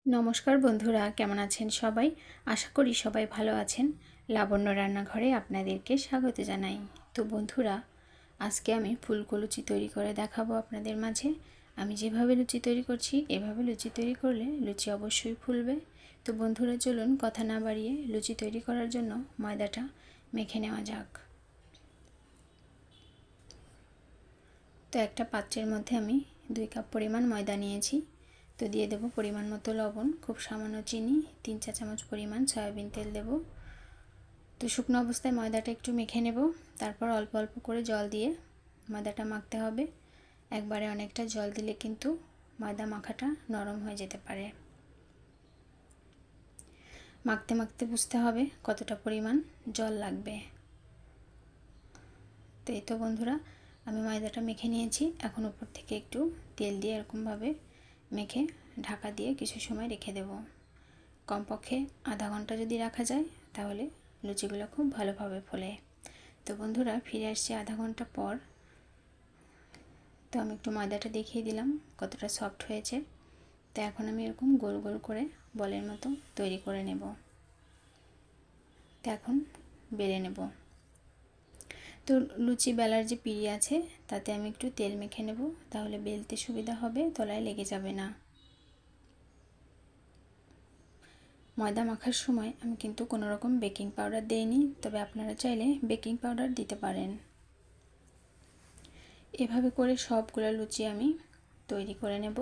নমস্কার বন্ধুরা, কেমন আছেন সবাই? আশা করি সবাই ভালো আছেন। লাবণ্য রান্নাঘরে আপনাদেরকে স্বাগত জানাই। তো বন্ধুরা, আজকে আমি ফুলকো লুচি তৈরি করে দেখাবো আপনাদের মাঝে। আমি যেভাবে লুচি তৈরি করছি এভাবে লুচি তৈরি করলে লুচি অবশ্যই ফুলবে। তো বন্ধুরা, চলুন কথা না বাড়িয়ে লুচি তৈরি করার জন্য ময়দাটা মেখে নেওয়া যাক। তো একটা পাত্রের মধ্যে আমি 2 কাপ পরিমাণ ময়দা নিয়েছি। তো দিয়ে দেব পরিমাণ মতো লবণ, খুব সামান্য চিনি, 3 চা চামচ পরিমাণ সয়াবিন তেল দেব। তো শুকনো অবস্থায় ময়দাটা একটু মেখে নেব। তারপর অল্প অল্প করে জল দিয়ে ময়দাটা মাখতে হবে। একবারে অনেকটা জল দিলে কিন্তু ময়দা মাখাটা নরম হয়ে যেতে পারে। মাখতে মাখতে বুঝতে হবে কতটা পরিমাণ জল লাগবে। তো এই তো বন্ধুরা, আমি ময়দাটা মেখে নিয়েছি। এখন উপর থেকে একটু তেল দিয়ে এরকমভাবে মেখে ঢাকা দিয়ে কিছু সময় রেখে দেব। কমপক্ষে আধা ঘন্টা যদি রাখা যায় তাহলে লুচিগুলো খুব ভালোভাবে ফোলে। তো বন্ধুরা, ফিরে আসছি আধা ঘন্টা পর। তো আমি একটু ময়দাটা দেখিয়ে দিলাম কতটা সফট হয়েছে। তো এখন আমি এরকম গোল গোল করে বলের মতো তৈরি করে নেব। তো এখন বেলে নেব। তো লুচি বেলার যে পিঁড়ি আছে তাতে আমি একটু তেল মেখে নেব, তাহলে বেলতে সুবিধা হবে, তলায় লেগে যাবে না। ময়দা মাখার সময় আমি কিন্তু কোনো রকম বেকিং পাউডার দেইনি, তবে আপনারা চাইলে বেকিং পাউডার দিতে পারেন। এভাবে করে সবগুলো লুচি আমি তৈরি করে নেব।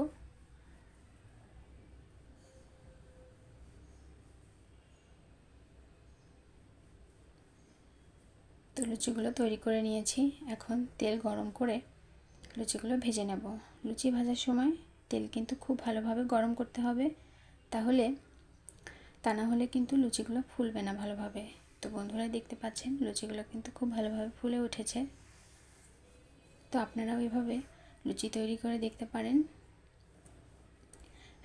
তো লুচিগুলো তৈরি করে নিয়েছি। এখন তেল গরম করে লুচিগুলো ভেজে নেব। লুচি ভাজার সময় তেল কিন্তু খুব ভালোভাবে গরম করতে হবে, তা না হলে কিন্তু লুচিগুলো ফুলবে না ভালোভাবে। তো বন্ধুরা, দেখতে পাচ্ছেন লুচিগুলো কিন্তু খুব ভালোভাবে ফুলে উঠেছে। তো আপনারাও এভাবে লুচি তৈরি করে দেখতে পারেন।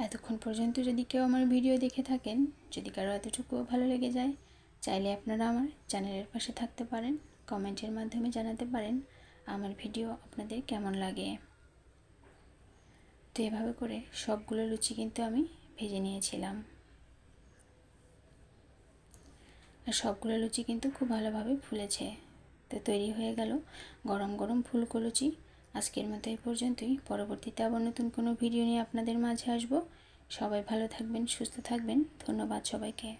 এতক্ষণ পর্যন্ত যদি কেউ আমার ভিডিও দেখে থাকেন, যদি কারো এতটুকুও ভালো লেগে যায়, চাইলে আপনারা আমার চ্যানেলের পাশে থাকতে পারেন, কমেন্টের মাধ্যমে জানাতে পারেন আমার ভিডিও আপনাদের কেমন লাগে। তো এভাবে করে সবগুলো লুচি কিন্তু আমি ভেজে নিয়েছিলাম। আর সবগুলো লুচি কিন্তু খুব ভালোভাবে ফুলেছে। তো তৈরি হয়ে গেল গরম গরম ফুলকো লুচি। আজকের মতো এই পর্যন্তই। পরবর্তীতে আবার নতুন কোনো ভিডিও নিয়ে আপনাদের মাঝে আসব। সবাই ভালো থাকবেন, সুস্থ থাকবেন। ধন্যবাদ সবাইকে।